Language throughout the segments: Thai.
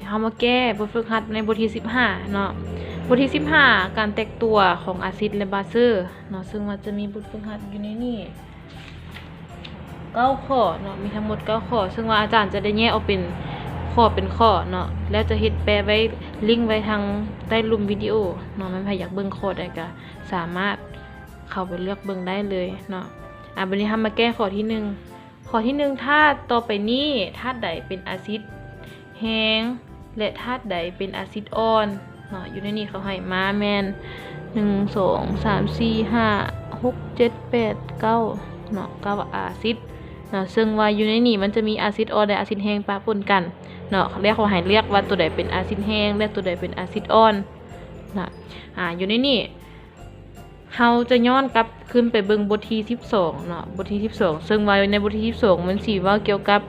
เฮามาแก้บทฝึกหัดในบทที่15เนาะบทที่15การแตกตัวของอาซิดและบาเซอร์เนาะซึ่งมันจะมีบทฝึกหัดอยู่ในนี้9ข้อเนาะมีทั้งหมด9ข้อซึ่งว่าอาจารย์จะได้แยกออกเป็นข้อเนาะแล้วจะเฮ็ดแปลไว้ลิงก์ไว้ทางใต้รูปวิดีโอเนาะมันใครอยากเบิ่งข้อใดก็สามารถเข้าไปเลือกเบิ่งได้เลยเนาะบัดนี้เฮามาแก้ข้อที่1ข้อที่1ธาตุต่อไปนี้ธาตุใดเป็นอาซิดแห้งและธาตุใดเป็นอาซิดอ่อนเนาะอยู่ในนี้เขาให้มาแม่น1 2 3 4 5 6 7 8 9เนาะ9อาซิดเนาะซึ่งว่าอยู่ในนี้มันจะมีอาซิดอ่อนและอาซิดแห้งปะปนกันเนาะเรียกเขาให้เรียกว่าตัวใดเป็นอาซิดแห้งและตัวใดเป็นอาซิดอ่อนนะอยู่ในนี้เราจะย้อนกลับขึ้นไปเบิ่งบทที่12เนาะบทที่12ซึ่งว่าในบทที่12มันสิว่าเกี่ยวกับ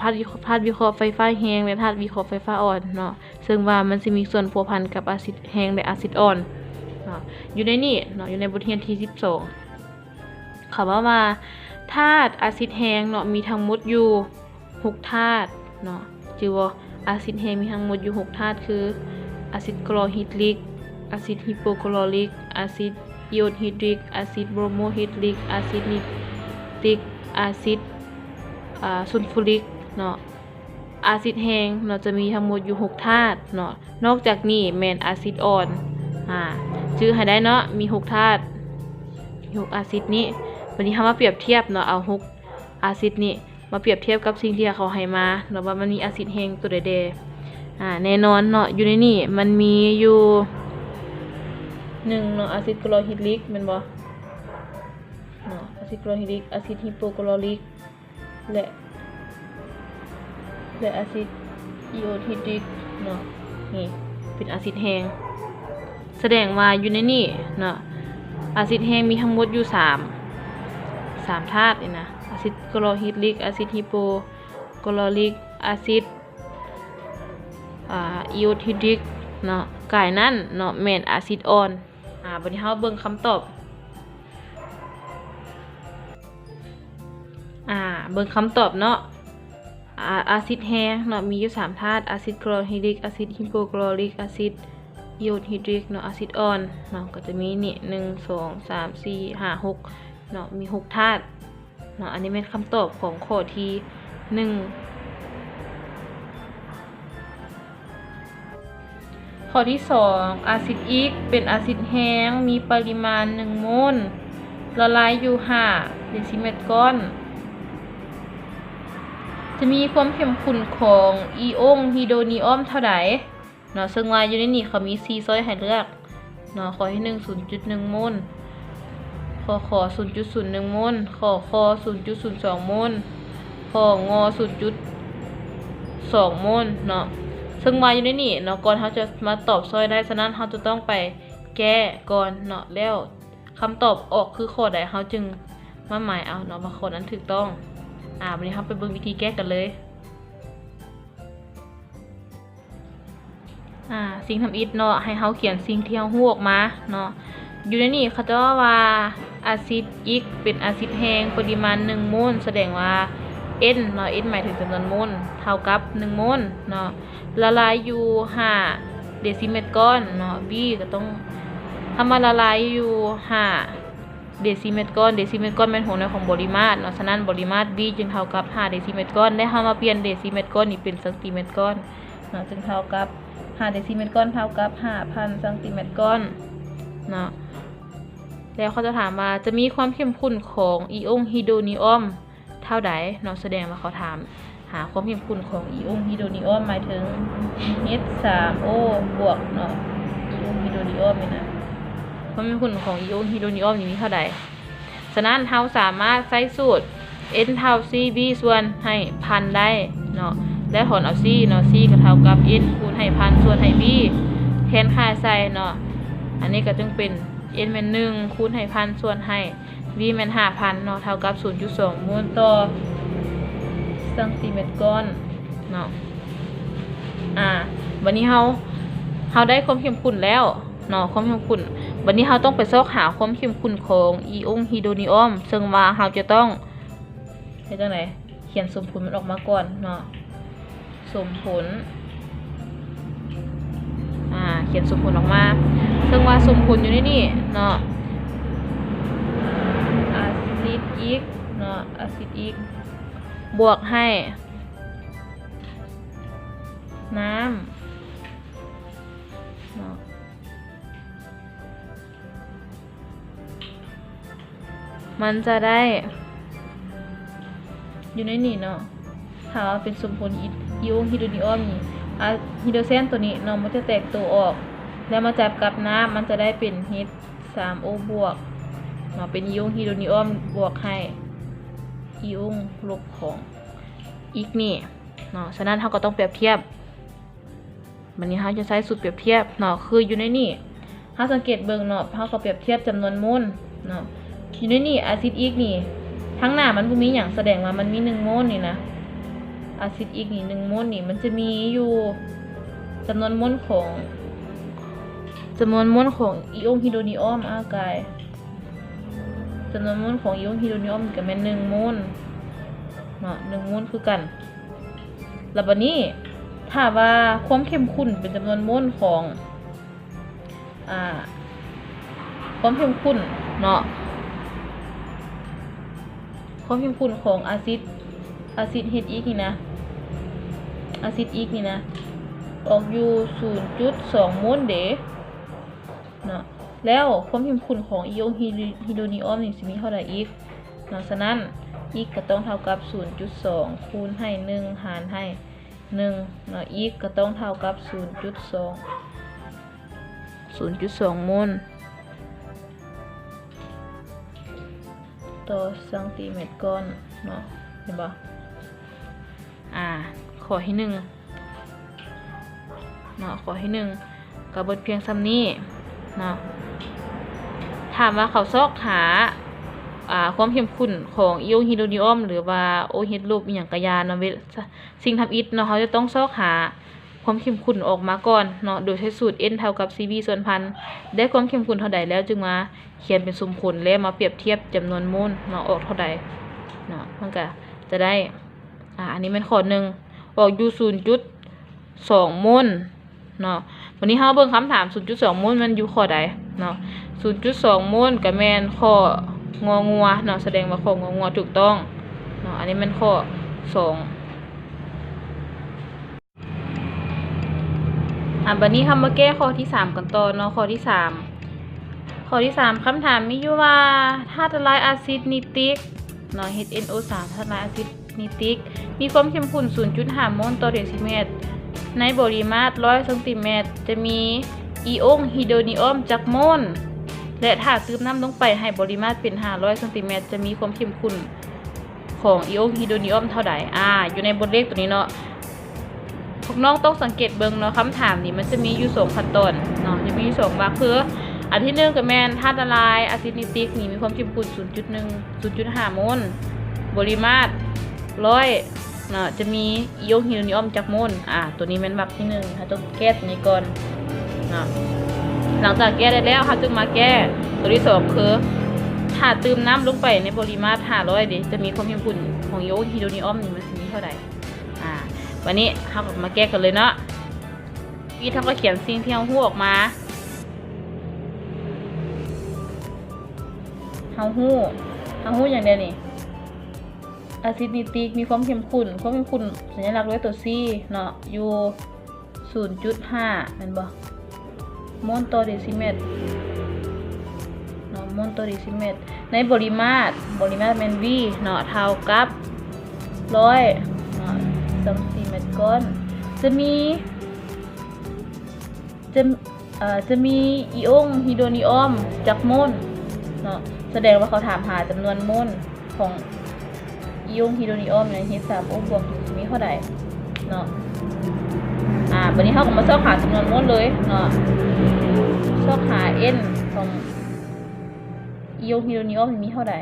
ธาตุวิเคราะห์ไฟฟ้าแห้งและธาตุวิเคราะห์ไฟฟ้าอ่อนเนาะซึ่งว่ามันสิมีส่วนพัวพันกับอาซิดแห้งและอาซิดอ่อนเนาะอยู่ในนี้เนาะอยู่ในบทเรียนที่12เขาว่าธาตุอาซิดแห้งเนาะมีทั้งหมดอยู่6ธาตุเนาะชื่อว่าอาซิดแห้งมีทั้งหมดอยู่6ธาตุคืออาซิดคลอฮิดริกอาซิดฮิโปคลอริกอาซิดอิโอฮิดริกอาซิดโบรโมฮิดริกอาซิดนิตริกอาซิดซัลฟูริกเนาะอาซิดแห้งเนาะจะมีทั้งหมดอยู่6ธาตุเนาะนอกจากนี้แม่นอาซิดอ่อนชื่อให้ได้เนาะมี6ธาตุ6อาซิดนี้วันนี้เฮามาเปรียบเทียบเนาะเอา6อาซิดนี้มาเปรียบเทียบกับสิ่งที่เขาให้มาเนาะว่ามันมีอาซิดแห้งตัวใดแน่นอนเนาะอยู่ในนี้มันมีอยู่1เนาะอาซิดคลอริดริกแม่นบ่เนาะอาซิดคลอริดริกอาซิดฮิโปคลอริกและอาซิดอิโอฮิดริกเนาะนี่เป็นอาซิดแห้งแสดงว่าอยู่ในนี้เนาะอาซิดแห้งมีทั้งหมดอยู่3ธาตุนี่นะอาซิดคลอริดริกอาซิดฮิโปคลอริกอาซิดอิโอฮิดริกเนาะกายนั้นเนาะแม่นอาซิดอ่อนบัดนี้เฮาเบิ่งคำตอบเบิ่งคำตอบเนาะอาซิดแห้งเนาะมีอยู่3ธาตุอาซิดคลอริดริกอาซิดฮิโปคลอริกอาซิดอิโอฮิดริกเนาะอาซิดอ่อนเนาะก็จะมีนี่1 2 3 4 5 6เนาะมี6ธาตุเนาะอันนี้เป็นคำตอบของข้อที่1ข้อที่2อาซิดอิกเป็นอาซิดแห้งมีปริมาณ1โมลละลายอยู่5เดซิเมตรก้อนจะมีความเข้มข้นของอิโอนฮิโดนีออมเท่าใดเนาะซึ่งว่าอยู่ในนี้เขามี4ช้อยให้เลือกเนาะข้อที่1 0.1 โมลข้อ 0.01 โมลข้อ 0.02 โมลข้องอ 0.2 โมลเนาะซึ่งมาอยู่ในนี้เนาะก่อนเขาจะมาตอบช้อยได้ฉะนั้นเขาจะต้องไปแก้ก่อนเนาะแล้วคำตอบออกคือข้อใดเขาจึงมาหมายเอาเนาะว่าข้อนั้นถูกต้องวันนี้เราไปเบิ่งวิธีแก้กันเลยสิ่งทำอิฐเนาะให้เขาเขียนสิ่งที่เขาฮู้ออกมาเนาะอยู่ในนี้เขาจะว่าอาซิดอิกเป็นอาซิดแห้งปริมาณ1โมลแสดงว่า N เนาะ N หมายถึงจำนวนโมลเท่ากับ1โมลเนาะละลายอยู่5เดซิเมตรก้อนเนาะ B ก็ต้องทำมาละลายอยู่5เดซิเมตรก้อนเดซิเมตรก้อนเป็นหัวหน้าของปริมาตรเนาะฉะนั้นปริมาตร B จึงเท่ากับ5เดซิเมตรก้อนได้เฮามาเปลี่ยนเดซิเมตรก้อนนี่เป็นเซนติเมตรก้อนเนาะจึงเท่ากับ5เดซิเมตรก้อนเท่ากับ 5,000 เซนติเมตรก้อนเนาะแล้วเขาจะถามว่าจะมีความเข้มข้นของอิโอนฮิโดนีออมเท่าใดเนาะแสดงว่าเขาถามหาความเข้มข้นของอิโอนฮิโดนีออมหมายถึง H3O บวกเนาะอิโอนฮิโดนีออมนี่นะความเข้มข้นของอิโอนฮิโดนีออมนี่เท่าใดฉะนั้นเราสามารถใช้สูตร N เท่า CB ส่วนให้พันได้เนาะและถอนเอา C เนาะ C ก็เท่ากับ N คูณให้พันส่วนให้ B แทนค่าใส่เนาะอันนี้ก็จึงเป็น N แม่น1คูณให้พันส่วนให้ V แม่น 5,000 เนาะเท่ากับ 0.2 โมลต่อเซนติเมตรก้อนเนาะวันนี้เราได้ความเข้มข้นแล้วเนาะความเข้มข้นวันนี้เราต้องไปซอกหาความเข้มข้นของอิโอนฮิโดนีออมซึ่งว่าเราจะต้องเฮ็ดจังได๋เขียนสมผลมันออกมาก่อนเนาะ สมผลเขียนสมผลออกมาซึ่งว่าสมผลอยู่ในนี่เนาะอาซิดอีกเนาะอาซิดอีกบวกให้น้ำเนาะมันจะได้อยู่ในนี่เนาะถ้าว่าเป็นสมผลอิโอนฮิโดรนิออมนี่ฮิโดรเซนตัวนี้เนาะมันจะแตกตัวออกแล้วมาจับกับน้ำมันจะได้เป็น H3O บวกเนาะเป็นอิโอนฮิโดรนิออมบวกให้อิโอนลบของอีกนี่เนาะฉะนั้นเราก็ต้องเปรียบเทียบวันนี้เราจะใช้สูตรเปรียบเทียบเนาะคืออยู่ในนี่เราสังเกตเบิ่งเนาะเราก็เปรียบเทียบจำนวนโมลเนาะอยู่ในนี่อาซิดอีกนี่ทั้งหน้ามันบ่มีหยังแสดงว่ามันมี1โมลนี่นะอาซิดอีกนี่1โมลนี่มันจะมีอยู่จำนวนโมลของอิโอนฮิโดรนิออมกายจำนวนโมลของอิโอนฮิโดรนิออมก็แม่น1โมลเนาะ1โมลคือกันแล้วบัดนี้ถ้าว่าความเข้มข้นเป็นจำนวนโมลของความเข้มข้นเนาะความเข้มข้นของอาซิดเฮดอีกนี่นะอาซิดอีกนี่นะออกอยู่ 0.2 โมลเด้เนาะแล้วความเข้มข้นของอิโอนฮิโดรนิออมนี่สิมีเท่าใดอีกเนาะฉะนั้นอีกก็ต้องเท่ากับ 0.2 คูณให้1หารให้1เนาะอีกก็ต้องเท่ากับ 0.2 โมลต่อเซนติเมตรก้อนเนาะเห็นบ่ข้อที่1เนาะข้อที่1ก็เบิดเพียงซ้ำนี้เนาะถามว่าเขาซอกหาความเข้มข้นของอิโอนฮิโดรนิออมหรือว่า OH ลบอีหยังกะยาเนาะสิ่งทำอิฐเนาะเขาจะต้องซอกหาความเข้มข้นออกมาก่อนเนาะโดยใช้สูตร N เท่ากับ CV ส่วนพันได้ความเข้มข้นเท่าใดแล้วจึงมาเขียนเป็นสมผลแล้วมาเปรียบเทียบจำนวนโมลเนาะออกเท่าใดเนาะมันก็จะได้อันนี้เป็นข้อ1ออกอยู่ 0.2 โมลเนาะวันนี้เฮาเบิ่งคำถาม 0.2 โมลมันอยู่ข้อใดเนาะ 0.2 โมลก็แม่นข้ององัวเนาะแสดงว่าข้ององัวถูกต้องเนาะอันนี้มันข้อ2บัดนี้เฮามาแก้ข้อที่3กันต่อเนาะข้อที่3คำถามมีอยู่ว่าธาตุละลายอาซิดนิตริกเนาะ HNO3 ธาตุละลายอาซิดนิตริกมีความเข้มข้น 0.5 โมลต่อเดซิเมตรในปริมาตร100 เซนติเมตรจะมีอิโอนฮิโดรนิออมจักโมลและถ้าเติมน้ำลงไปให้ปริมาตรเป็น500 เซนติเมตรจะมีความเข้มข้นของอิโอนฮิโดรนิออมเท่าใดอยู่ในบทเลขตัวนี้เนาะพวกน้องต้องสังเกตเบิ่งเนาะคำถามนี้มันจะมีอยู่2ขั้นตอนเนาะจะมีอยู่2ว่าคืออันที่1ก็แม่นธาตุละลายอาซิดนิตริกนี่มีความเข้มข้น 0.5 โมลปริมาตร100เนาะจะมีอิโอนฮิโดรนิออมจักโมลตัวนี้แม่นวรรคที่1ค่ะต้องแก้ตัวนี้ก่อนเนาะหลังจากแก้ได้แล้วค่ะจึงมาแก้ตัวที่2คือถ้าเติมน้ำลงไปในปริมาตร500ดิจะมีความเข้มข้นของอิโอนฮิโดรนิออมนี่มันสิมีเท่าใดวันนี้เรามาแก้กันเลยเนาะพี่ท่านก็เขียนสิ่งที่เราฮู้ออกมาเราฮู้อย่างเดียวนี่อาซิดนิตริกมีความเข้มข้นสัญลักษณ์ด้วยตัว C เนาะอยู่ 0.5 แม่นบ่โมลต่อเดซิเมตรเนาะโมลต่อเดซิเมตรในปริมาตรแม่น V เนาะเท่ากับ100เนาะเซนติเมตรก้อนจะมีอิโอนฮิโดรนิออมจักโมลเนาะแสดงว่าเขาถามหาจำนวนโมลของอิโอนฮิโดรนิออมใน H3O บวกจะมีเท่าใดเนาะวันนี้เขาก็มาซอกหาจำนวนโมลเลยเนาะซอกหา N ของอิโอนฮิโดรนิออมมีเท่าใด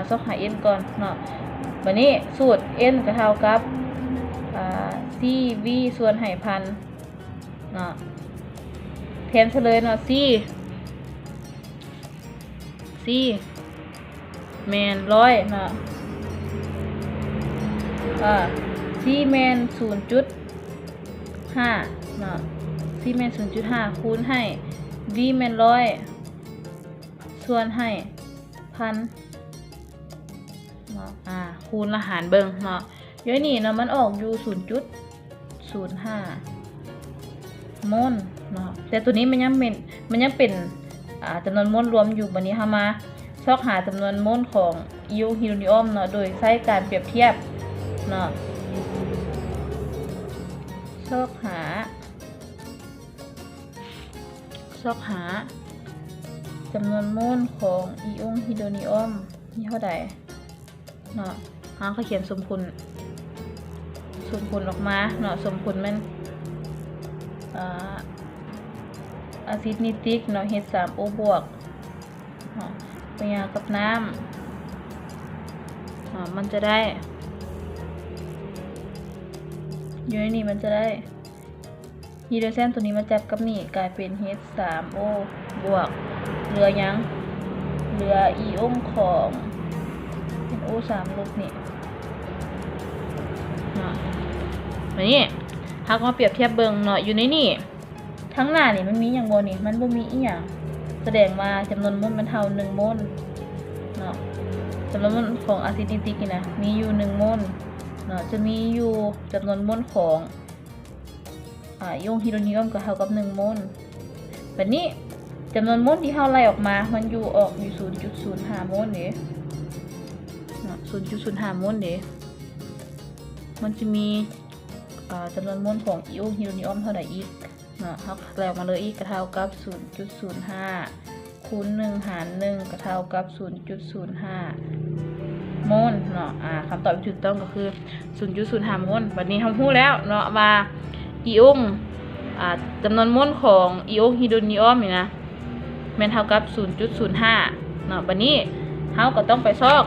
ซอกหา N ก่อนเนาะวันนี้สูตร N ก็เท่ากับCV ส่วนให้พันเนาะแทนเฉลยเนาะ C แมน100เนาะ ซีเมนต์ 0.5 เนาะซีเมนต์ 0.5 คูณให้ V เมน100ส่วนให้พันเนาะคูณละหารเบิ่งเนาะย้อยนี่เนาะมันออกอยู่ 0.05 โมลเนาะแต่ตัวนี้มันยังเป็นจำนวนโมลรวมอยู่บัดนี้เฮามาซอกหาจำนวนโมลของอิโอฮิโดนิออมเนาะโดยใช้การเปรียบเทียบเนาะซอกหาจำนวนโมลของอิโอฮิโดนิออมนี่เท่าใดเนาะเขาเขียนสมผลออกมาเนาะสมผลมันอะซิดนิตริกเนาะ H3O บวกเนาะปะยากับน้ำเนาะมันจะได้อยู่ในนี้มันจะได้ฮีโดรเจนตัวนี้มาจับกับนี่กลายเป็น H3O บวกเหลือยังเหลืออีโอมของ NO3 ลบนี่เนาะอันนี้ถ้ามาเปรียบเทียบเบิ่งเนาะอยู่ในนี่ทั้งหน้านี่มันมีอย่างบ่นี่มันบ่มีอีหยังแสดงว่าจำนวนโมลมันเท่า1โมลเนาะจำนวนโมลของอะซิดนิตริกนี่นะมีอยู่1โมลเนาะจะมีอยู่จำนวนโมลของอิโอฮิโดนิออมก็เท่ากับ1โมลแบบนี้จำนวนโมลที่เฮาไล่ออกมามันอยู่ 0.05 โมลเด้เนาะ 0.05 โมลเด้มันจะมีจำนวนโมลของอิโอฮิโดนิออมเท่าใดอีกเนาะเขาแปลออกมาเลยอีกก็เท่ากับ 0.05 คูณ1หาร1ก็เท่ากับ 0.05 โมลเนาะคำตอบที่ถูกต้องก็คือ 0.05 โมลบัดนี้เรารู้แล้วเนาะว่าอิโอจำนวนโมลของอิโอฮิโดนิออมนี่นะแม่นเท่ากับ 0.05 เนาะบัดนี้เราก็ต้องไปซอก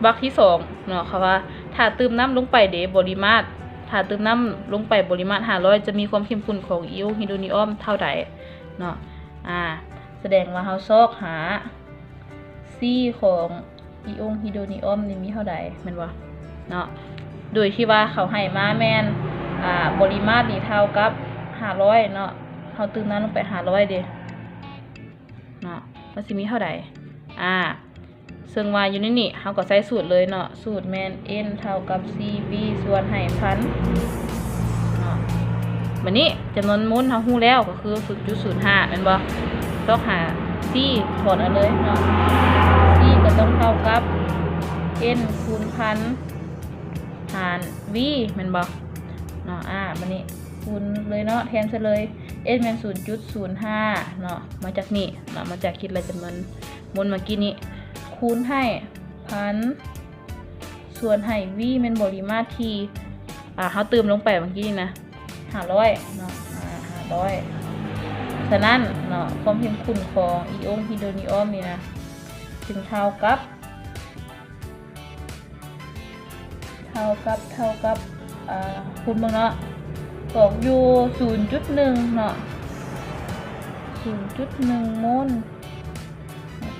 วรรคที่2เนาะค่ะว่าถ้าเติมน้ำลงไปเดปริมาตรถ้าเติมน้ำลงไปปริมาตร500จะมีความเข้มข้นของอิโอฮิโดนิออมเท่าใดเนาะแสดงว่าเราซอกหา C ของอิโอฮิโดนิออมนี่มีเท่าใดแม่นบ่เนาะโดยที่ว่าเขาให้มาแม่นปริมาตรนี่เท่ากับ500เนาะเราเติมน้ำลงไป500เด้เนาะมันสิมีเท่าใดซึ่งว่าอยู่ในนี่เราก็ใช้สูตรเลยเนาะสูตรแมน n เท่ากับ cv ส่วนให้พันเนาะบัดนี้จำนวนโมลเรารู้แล้วก็คือ 0.05 แม่นบ่ต้องหา c ถอดเอาเลยเนาะ c ก็ต้องเท่ากับ n คูณพันหาร v แม่นบ่เนาะบัดนี้คูณเลยเนาะแทนซะเลย n แม่น 0.05 เนาะมาจากนี่เนาะมาจากคิดอะไรจำนวนโมลเมื่อกี้นี้คูณให้พันส่วนให้ v เป็นปริมาตรที่เขาเติมลงไปเมื่อกี้นะ500เนาะ500ฉะนั้นเนาะความเข้มข้นของอิโอฮิโดนิออมนี่นะจึงเท่ากับคูณเบิ่งเนาะตกอยู่ 0.1 เนาะ 0.1 โมล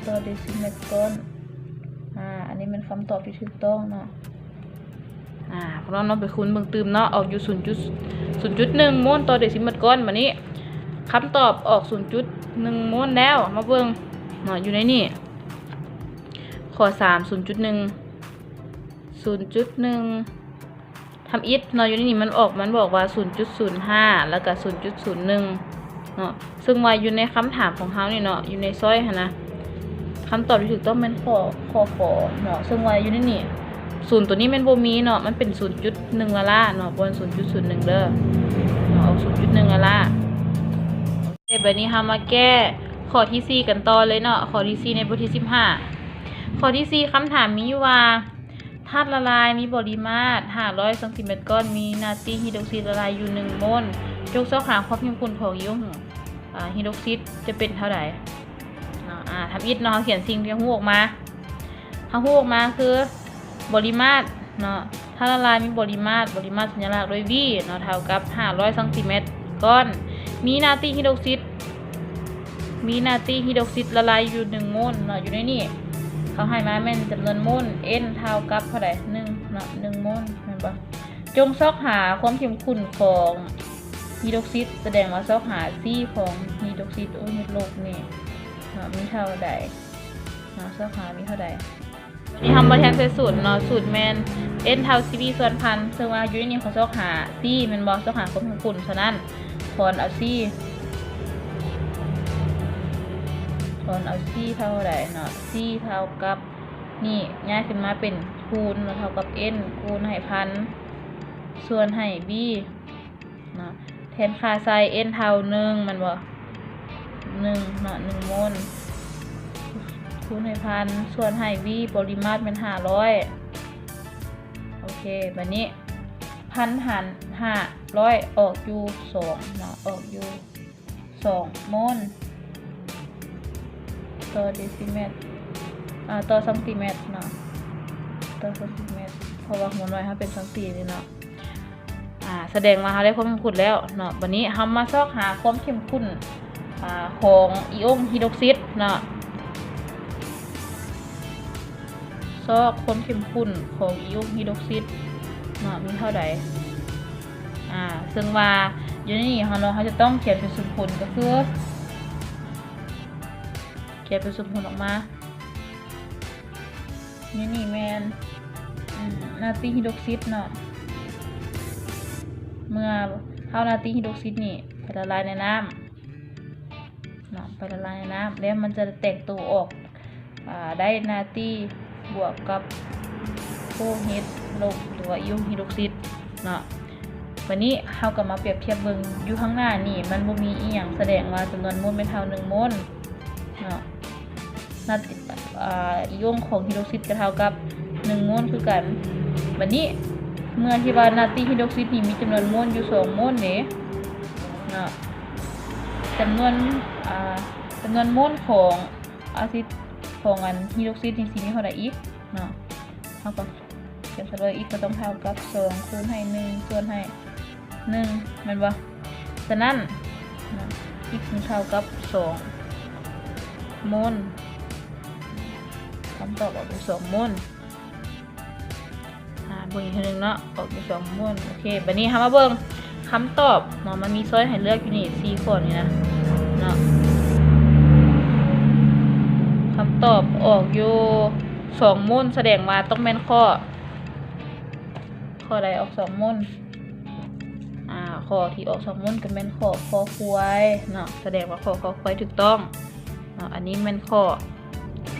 ต่อเดซิเมตรก้อนอันนี้เป็นคำตอบที่ถูกต้องเนาะเพราะเราไปคูณเบิ่งตืมเนาะออกอยู่ 0.1 โมลต่อเดซิเมตรก้อนบัดนี้คำตอบออก 0.1 โมลแล้วมาเบิ่งเนาะอยู่ในนี่ข้อ3 0.1 ทำอิฐเนาะอยู่ในนี่มันบอกว่า 0.05 แล้วก็ 0.01 เนาะซึ่งว่าอยู่ในคำถามของเขานี่เนาะอยู่ในซอยหั่นนะคำตอบที่ถูกต้องเป็นข้อเนาะซึ่งว่าอยู่ในนี่0ตัวนี้มันบ่มีเนาะมันเป็น 0.1 ละล่าเนาะบน 0.01 เด้อเนาะเอา 0.1 ละล่าแบบนี้เฮามาแก้ข้อที่4กันต่อเลยเนาะข้อที่4ในบทที่15ข้อที่4คำถามมีอยู่ว่าธาตุละลายมีปริมาตร500ซมก้อนมีนาตรีไฮดรอกไซด์ละลายอยู่1โมลยกเสาหาความเข้มข้นของอิโอไฮดรอกไซด์จะเป็นเท่าไหร่ทำอิฐเนาะเขียนสิ่งที่หูออกมาคือปริมาตรเนาะถ้าละลายมีปริมาตรสัญลักษณ์ด้วย v เนาะเท่ากับ500ซมก้อนมีนาตรีไฮดรอกไซด์ละลายอยู่1โมลเนาะอยู่ในนี่ เขาให้มาแม่นจำนวนมูล n เท่ากับเท่าใด1เนาะ1มูลแม่นบ่จงซอกหาความเข้มข้นของฮีโดรอกซิดแสดงว่าซอกหา C ของฮีโดรอกซิดโอ้ยโลกนี่เนาะมีเท่าใดเนาะซอกหามีเท่าใดนี่ทำมาแทนใส่สูตรเนาะสูตรแมน n เท่า cv ส่วนพันซึ่งว่าอยู่ในนี้เขาซอกหา c แม่นบ่ซอกหาความเข้มข้นฉะนั้นถอนเอา c ถอนเอา c เท่าใดเนาะ c เท่ากับนี่ง่ายขึ้นมาเป็นคูณเท่ากับ n คูณให้พันส่วนให้ b เนาะแทนค่าใส่ n เท่า1มันบ่1เนาะ1โมลคูณให้พันส่วนให้ v ปริมาตรเป็น500โอเคบัดนี้พันหาร500ออกอยู่2เนาะออกอยู่2โมลต่อเดซิเมตรต่อเซนติเมตรเนาะต่อเซนติเมตรเพราะว่าหัวน้อยถ้าเป็นเซนตินี่เนาะแสดงว่าเราได้ความเข้มข้นแล้วเนาะวันนี้เรามาซอกหาความเข้มข้นของอิโอนฮีโดรอกซิดเนาะซอกความเข้มข้นของอิโอนฮีโดรอกซิดเนาะมีเท่าใดซึ่งว่าอยู่ในนี้เขาจะต้องเขียนเป็นสมผลก็คือเขียนเป็นสมผลออกมานี่แมนนาตรีฮีโดรอกซิดเนาะเมื่อเข้านาตรีฮีโดรอกซิดนี่ไปละลายในน้ำเนาะไปละลายในน้ำแล้วมันจะแตกตัวออกได้นาตรีบวกกับโคเฮดลบหรือว่าอิโอนฮีโดรอกซิดเนาะวันนี้เราก็มาเปรียบเทียบเบิ่งอยู่ข้างหน้านี่มันบ่มีอีหยังแสดงว่าจำนวนโมลเป็นเท่า1โมลเนาะอิโอนของฮีโดรอกซิดก็เท่ากับ1โมลคือกันวันนี้เมื่อที่ว่านาตรีฮีโดรอกซิดนี่มีจำนวนโมลอยู่2โมลเด้เนาะจำนวนโมลของอะซิดของฮีโดรอกซิดนี่สิมีเท่าใดอีกเนาะเฮาก็เขียนซะเลยอีกก็ต้องเท่ากับ2คูณให้1ส่วนให้1แม่นบ่ฉะนั้นอีกเท่ากับ2โมลคำตอบออกเป็น2โมลเบิ่งอีกทีนึงเนาะออกเป็น2โมลโอเคบัดนี้มาเบิ่งคำตอบเนาะมันมีช้อยให้เลือกอยู่นี่4ข้อนี่นะเนาะคำตอบออกอยู่2โมลแสดงว่าต้องแม่นข้อใดออก2โมลข้อที่ออก2โมลก็แม่นข้อควายเนาะแสดงว่าข้อควายถูกต้องเนาะอันนี้แม่นข้อ C